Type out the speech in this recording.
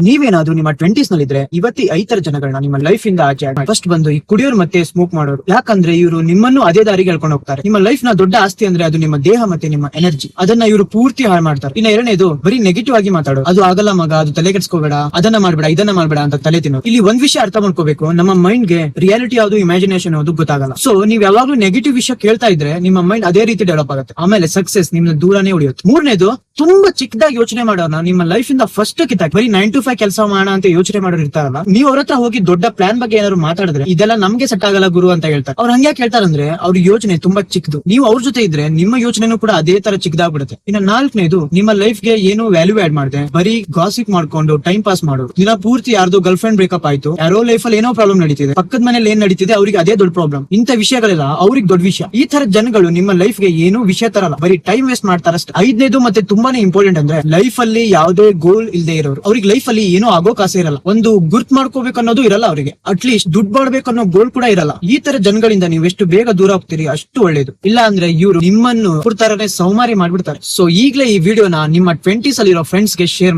ನೀವೇನಾದ್ರೂ ನಿಮ್ಮ 20s ನಲ್ಲಿದ್ರೆ ಇವತ್ತಿ 5 ಜನಗಳನ್ನ ನಿಮ್ಮ ಲೈಫ್ ಇಂದ ಆಚೆ ಹಾಕಿ. ಫಸ್ಟ್ ಬಂದು ಈ ಕುಡಿಯೋರು ಮತ್ತೆ ಸ್ಮೋಕ್ ಮಾಡೋರು, ಯಾಕಂದ್ರೆ ಇವರು ನಿಮ್ಮನ್ನು ಅದೇ ದಾರಿಗೆ ಹೇಳ್ಕೊಂಡು ಹೋಗ್ತಾರೆ. ನಿಮ್ಮ ಲೈಫ್ ನ ದೊಡ್ಡ ಆಸ್ತಿ ಅಂದ್ರೆ ಅದು ನಿಮ್ಮ ದೇಹ ಮತ್ತೆ ನಿಮ್ಮ ಎನರ್ಜಿ, ಅದನ್ನ ಇವರು ಪೂರ್ತಿ ಹಾಳು ಮಾಡ್ತಾರೆ. ಇನ್ನ ಎರಡನೇದು ಬರೀ ನೆಗೆಟಿವ್ ಆಗಿ ಮಾತಾಡೋದು, ಅದು ಆಗಲ್ಲ ಮಗ, ಅದು ತಲೆ ಕೆಡ್ಸ್ಕೋಬೇಡ, ಅದನ್ನ ಮಾಡ್ಬೇಡ, ಇದನ್ನ ಮಾಡ್ಬೇಡ ಅಂತ ತಲೆ ತಿನ್ನೋದು. ಇಲ್ಲಿ ಒಂದ್ ವಿಷಯ ಅರ್ಥ ಮಾಡ್ಕೋಬೇಕು, ನಮ್ಮ ಮೈಂಡ್ ಗೆ ರಿಯಾಲಿಟಿ ಯಾವುದು ಇಮ್ಯಾಜಿನೇಷನ್ ಯಾವುದು ಗೊತ್ತಾಗಲ್ಲ. ಸೊ ನೀವ್ ಯಾವಾಗ್ಲೂ ನೆಗೆಟಿವ್ ವಿಷಯ ಕೇಳ್ತಾ ಇದ್ರೆ ನಿಮ್ಮ ಮೈಂಡ್ ಅದೇ ರೀತಿ ಡೆವಲಪ್ ಆಗುತ್ತೆ. ಆಮೇಲೆ ಸಕ್ಸಸ್ ನಿಮ್ನ ದೂರನೇ ಉಳಿಯುತ್ತೆ. ಮೂರನೇದು, ತುಂಬಾ ಚಿಕ್ಕದಾಗಿ ಯೋಚನೆ ಮಾಡೋಣ ನಿಮ್ಮ ಲೈಫ್ ಇಂದ ಫಸ್ಟ್ ಕಿತ್ತಾಕಿ. ಬರೀ 9 to 5 ಕೆಲಸ ಮಾಡೋಣ ಅಂತ ಯೋಚನೆ ಮಾಡೋರು ಇರ್ತಾರಲ್ಲ, ನೀವು ಅವ್ರ ಹತ್ರ ಹೋಗಿ ದೊಡ್ಡ ಪ್ಲಾನ್ ಬಗ್ಗೆ ಏನಾದ್ರು ಮಾತಾಡಿದ್ರೆ ಇದೆಲ್ಲ ನಮ್ಗೆ ಸೆಟ್ ಆಗಲ್ಲ ಗುರು ಅಂತ ಹೇಳ್ತಾರೆ. ಅವ್ರು ಹಂಗೆ ಕೇಳ್ತಾರಂದ್ರೆ ಅವ್ರ ಯೋಚನೆ ತುಂಬಾ ಚಿಕ್ಕದು. ನೀವು ಅವ್ರ ಜೊತೆ ಇದ್ರೆ ನಿಮ್ಮ ಯೋಚನೆನೂ ಕೂಡ ಅದೇ ತರ ಚಿಕ್ಕದಾಗ್ಬಿಡುತ್ತೆ. ಇನ್ನು ನಾಲ್ಕನೇದು, ನಿಮ್ಮ ಲೈಫ್ ಗೆ ಏನು ವ್ಯಾಲ್ಯೂ ಆಡ್ ಮಾಡಿದೆ ಬರೀ ಗಾಸಿಪ್ ಮಾಡ್ಕೊಂಡು ಟೈಮ್ ಪಾಸ್ ಮಾಡೋರು. ದಿನ ಪೂರ್ತಿ ಯಾರ್ದು ಗರ್ಲ್ ಫ್ರೆಂಡ್ ಬ್ರೇಕಪ್ ಆಯ್ತು, ಯಾರೋ ಲೈಫ್ ಅಲ್ಲಿ ಏನೋ ಪ್ರಾಬ್ಲಮ್ ನಡೀತಿದೆ, ಪಕ್ಕದ ಮನೇಲಿ ಏನ್ ನಡೀತಿದೆ ಅವ್ರಿಗೆ ಅದೇ ದೊಡ್ಡ ಪ್ರಾಬ್ಲಮ್. ಇಂಥ ವಿಷಯಗಳೆಲ್ಲ ಅವ್ರಿಗೆ ದೊಡ್ಡ ವಿಷಯ. ಈ ತರ ಜನಗಳು ನಿಮ್ಮ ಲೈಫ್ ಗೆ ಏನೂ ವಿಷಯ ತರಲ್ಲ, ಬರೀ ಟೈಮ್ ವೇಸ್ಟ್ ಮಾಡ್ತಾರಷ್ಟೇ. ಐದನೇದು ಮತ್ತೆ ತುಂಬಾನೇ ಇಂಪಾರ್ಟೆಂಟ್ ಅಂದ್ರೆ ಲೈಫ್ ಅಲ್ಲಿ ಯಾವುದೇ ಗೋಲ್ ಇಲ್ಲದೆ ಇರೋರು. ಅವ್ರಿಗೆ ಲೈಫ್ ಅಲ್ಲಿ ಏನೋ ಆಗೋಕ್ ಆಸೆ ಇರಲ್ಲ, ಒಂದು ಗುರ್ತ್ ಮಾಡ್ಕೋಬೇಕು ಅನ್ನೋದು ಇರಲ್ಲ ಅವರಿಗೆ, ಅಟ್ಲೀಸ್ಟ್ ದುಡ್ಡು ಮಾಡ್ಬೇಕು ಅನ್ನೋ ಗೋಲ್ ಕೂಡ ಇರಲ್ಲ. ಈ ತರ ಜನಗಳಿಂದ ನೀವು ಎಷ್ಟು ಬೇಗ ದೂರ ಹೋಗ್ತೀರಿ ಅಷ್ಟು ಒಳ್ಳೇದು. ಇಲ್ಲ ಅಂದ್ರೆ ಇವರು ನಿಮ್ಮನ್ನು ತರನೇ ಸೌಮಾರಿ ಮಾಡ್ಬಿಡ್ತಾರೆ. ಸೊ ಈಗಲೇ ಈ ವಿಡಿಯೋನ ನಿಮ್ಮ 20s ಅಲ್ಲಿರೋ ಫ್ರೆಂಡ್ಸ್ ಗೆ ಶೇರ್